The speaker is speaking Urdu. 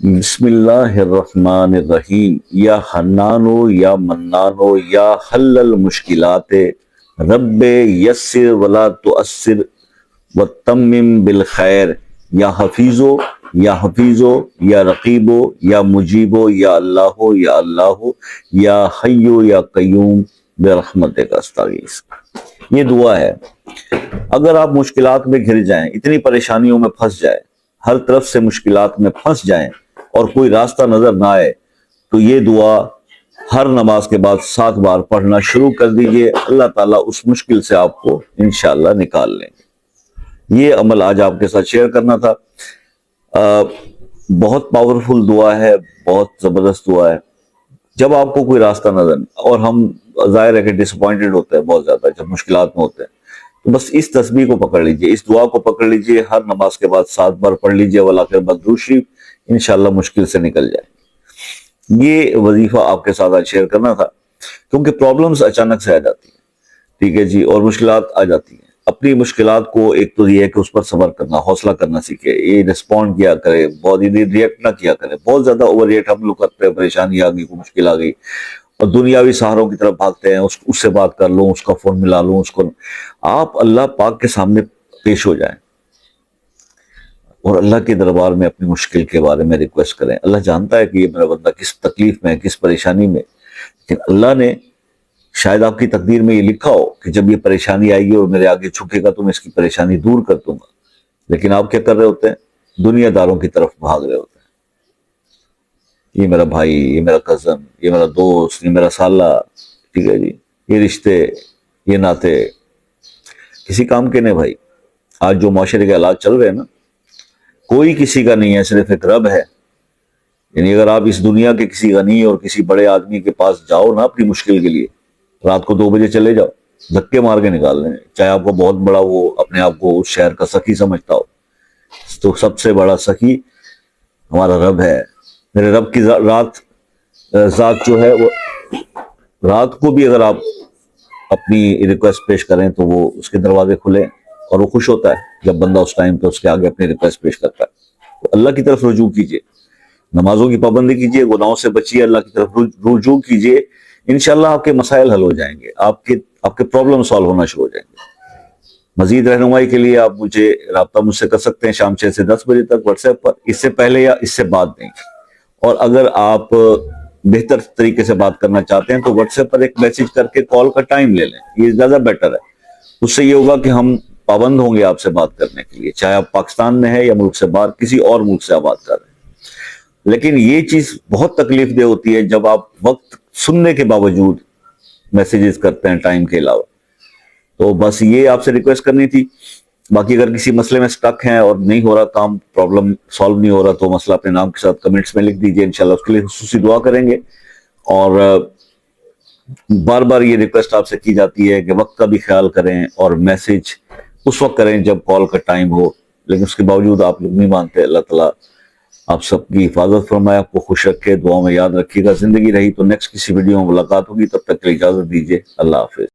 بسم اللہ الرحمن الرحیم یا حنانو یا منانو یا حل المشکلات رب یسر ولا تؤثر وتمم بالخیر یا حفیظو یا رقیبو یا مجیبو یا اللہ یا حیو یا قیوم برحمتک استغیث۔ یہ دعا ہے۔ اگر آپ مشکلات میں گھر جائیں، اتنی پریشانیوں میں پھنس جائیں، ہر طرف سے مشکلات میں پھنس جائیں اور کوئی راستہ نظر نہ آئے، تو یہ دعا ہر نماز کے بعد 7 بار پڑھنا شروع کر دیجئے۔ اللہ تعالیٰ اس مشکل سے آپ کو انشاءاللہ نکال لیں گے۔ یہ عمل آج آپ کے ساتھ شیئر کرنا تھا۔ بہت پاورفل دعا ہے، بہت زبردست دعا ہے۔ جب آپ کو کوئی راستہ نظر نہیں، اور ہم ظاہر ہے کہ ڈس اپوائنٹڈ ہوتے ہیں بہت زیادہ جب مشکلات میں ہوتے ہیں، تو بس اس تسبیح کو پکڑ لیجئے، اس دعا کو پکڑ لیجئے، ہر نماز کے بعد 7 بار پڑھ لیجئے، وَالْآخِرِ درود شریف، انشاءاللہ مشکل سے نکل جائے۔ یہ وظیفہ آپ کے ساتھ آج شیئر کرنا تھا، کیونکہ پرابلمز اچانک سے آ جاتی ہیں، ٹھیک ہے جی، اور مشکلات آ جاتی ہیں۔ اپنی مشکلات کو ایک تو یہ ہے کہ اس پر صبر کرنا، حوصلہ کرنا سیکھے، یہ رسپونڈ کیا کرے، بہت ریئیکٹ نہ کیا کرے۔ بہت زیادہ اوور ریئیکٹ ہم لوگ کرتے ہیں، پریشانی آ گئی، کوئی مشکل آ گئی اور دنیاوی سہاروں کی طرف بھاگتے ہیں، اس سے بات کر لوں، اس کا فون ملا لوں، اس کو۔ آپ اللہ پاک کے سامنے پیش ہو جائیں اور اللہ کے دربار میں اپنی مشکل کے بارے میں ریکویسٹ کریں۔ اللہ جانتا ہے کہ یہ میرا بندہ کس تکلیف میں ہے، کس پریشانی میں، لیکن اللہ نے شاید آپ کی تقدیر میں یہ لکھا ہو کہ جب یہ پریشانی آئے گی اور میرے آگے جھکے گا تو میں اس کی پریشانی دور کر دوں گا۔ لیکن آپ کیا کر رہے ہوتے ہیں؟ دنیا داروں کی طرف بھاگ رہے ہوتے ہیں۔ یہ میرا بھائی، یہ میرا کزن، یہ میرا دوست، یہ میرا سالہ، ٹھیک ہے جی، یہ رشتے، یہ ناتے کسی کام کے نہیں بھائی۔ آج جو معاشرے کے حالات چل رہے ہیں نا، کوئی کسی کا نہیں ہے، صرف ایک رب ہے۔ یعنی اگر آپ اس دنیا کے کسی غنی اور کسی بڑے آدمی کے پاس جاؤ نا اپنی مشکل کے لیے، رات کو 2 بجے چلے جاؤ، دھکے مار کے نکال لیں، چاہے آپ کو بہت بڑا وہ اپنے آپ کو اس شہر کا سخی سمجھتا ہو، تو سب سے بڑا سخی ہمارا رب ہے۔ میرے رب کی ذات جو ہے، وہ رات کو بھی اگر آپ اپنی ریکویسٹ پیش کریں تو وہ اس کے دروازے کھلے اور وہ خوش ہوتا ہے جب بندہ اس ٹائم پہ اس کے آگے اپنی ریکویسٹ پیش کرتا ہے۔ تو اللہ کی طرف رجوع کیجئے، نمازوں کی پابندی کیجئے، گناہوں سے بچیے، اللہ کی طرف رجوع کیجئے، انشاءاللہ آپ کے مسائل حل ہو جائیں گے، آپ کے پرابلم سالو ہونا شروع ہو جائیں گے۔ مزید رہنمائی کے لیے آپ رابطہ مجھ سے کر سکتے ہیں شام 6 سے 10 بجے تک واٹس ایپ پر، اس سے پہلے یا اس سے بعد نہیں۔ اور اگر آپ بہتر طریقے سے بات کرنا چاہتے ہیں تو واٹس ایپ پر ایک میسج کر کے کال کا ٹائم لے لیں، یہ زیادہ بیٹر ہے۔ اس سے یہ ہوگا کہ ہم پابند ہوں گے آپ سے بات کرنے کے لیے، چاہے آپ پاکستان میں ہیں یا ملک سے باہر، کسی اور ملک سے آپ بات کر رہے ہیں۔ لیکن یہ چیز بہت تکلیف دہ ہوتی ہے جب آپ وقت سننے کے باوجود میسیجز کرتے ہیں ٹائم کے علاوہ۔ تو بس یہ آپ سے ریکویسٹ کرنی تھی۔ باقی اگر کسی مسئلے میں سٹک ہیں اور نہیں ہو رہا کام، پرابلم سالو نہیں ہو رہا، تو مسئلہ اپنے نام کے ساتھ کمنٹس میں لکھ دیجئے، انشاءاللہ اس کے لیے خصوصی دعا کریں گے۔ اور بار بار یہ ریکویسٹ آپ سے کی جاتی ہے کہ وقت کا بھی خیال کریں اور میسج اس وقت کریں جب کال کا ٹائم ہو، لیکن اس کے باوجود آپ لوگ نہیں مانتے۔ اللہ تعالیٰ آپ سب کی حفاظت فرمائے، آپ کو خوش رکھے، دعاؤں میں یاد رکھیے گا۔ زندگی رہی تو نیکسٹ کسی ویڈیو میں ملاقات ہوگی، تب تک کے لیے اجازت دیجیے، اللہ حافظ۔